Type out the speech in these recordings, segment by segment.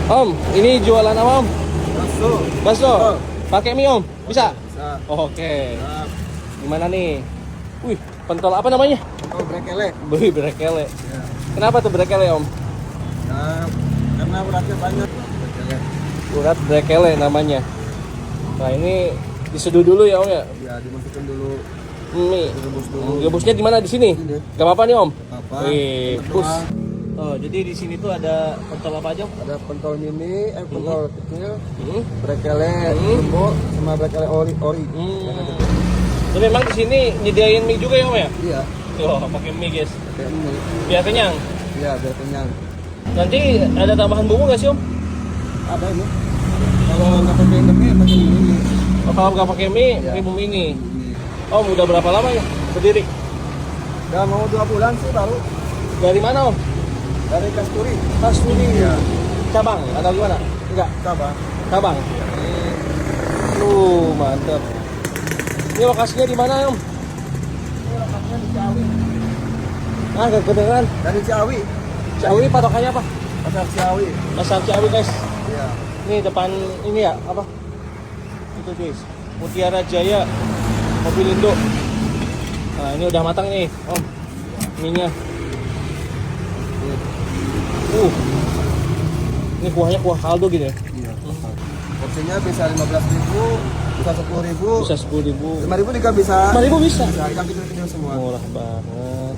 Om, ini jualan apa Om? Bakso. Bakso. Oh. Pakai mie Om? Bisa? Bisa. Oke. Nah, Gimana nih? Wih, pentol apa namanya? kalau brekele. Wih, brekele. Ya. Kenapa tuh brekele Om? Nah, karena beratnya banyak. Brekele. Urat brekele namanya. Nah ini diseduh dulu ya Om ya? Ya, dimasukin dulu. Mie. Direbus dulu. Rebusnya di mana? Di sini? Sini. Gak apa-apa nih Om? Apa? Wih, pus. Doang. Oh, jadi di sini tuh ada pentol apa aja? Ada pentol mini, pentol kecil, Hmm. brekele jumbo, sama brekele ori. Hmm. Jadi memang di sini nyediain mie juga ya Om ya? Iya, Oh, pakai mie guys. kayak ini. Biar kenyang. Iya, biar kenyang. Nanti ada tambahan bumbu nggak sih Om? Ada ini. Kalau nggak pakai ini, pakai ini. Oh, kalau nggak pakai mie, Iya. pakai bumbu ini. Ini. Om, udah berapa lama ya berdiri? Udah mau 2 bulan sih baru. Dari mana Om? Dari Kasturi. Kasturi. Iya. Cabang atau gimana? Enggak, Coba. cabang. Mantap. Ini lokasinya di mana Om? Ini lokasinya di Ciawi. Ah, gak kedengeran. Dari Ciawi. Ciawi patokannya apa? Pasar Ciawi. Pasar Ciawi guys. Iya. Ini depan ini ya, apa? Itu guys. Mutiara Jaya. Mobil Indo. Nah, ini udah matang nih, Om. Minyak. Ini kuahnya kuah kaldu gitu ya. Iya. Porsinya bisa 15.000, bisa 10.000, Bisa 10.000. 5.000 juga bisa. 5.000 bisa. Bisa ikan kecil-kecil semua. Murah banget.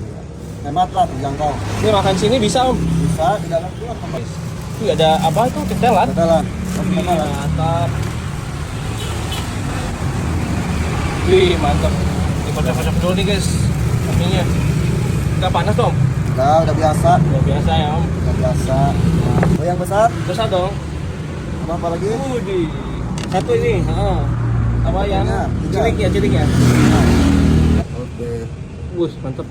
Hemat lah, terjangkau. Ini makan sini bisa Om. Bisa di dalam keluar tempat. Ini ada apa itu? Ketelan. Betulan. Mantap. Wih, mantap. Ini kocok-kocok dulu nih guys. Minyak. Nggak panas dong? Udah biasa. Udah biasa ya Om. Udah biasa. Nah, oh yang besar, Besar dong. apa lagi? Wudi. Satu ini. Heeh. Apa yang Tiga. cilik ya, cilik ya. Oke. Wus, mantap.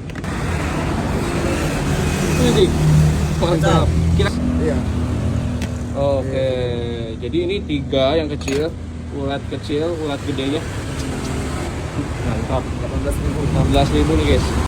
Wih, mantap. Kira. Iya. Oke. Jadi ini 3 yang kecil, ulat kecil, ulat gedenya. Mantap. 18.000. 16.000 nih guys.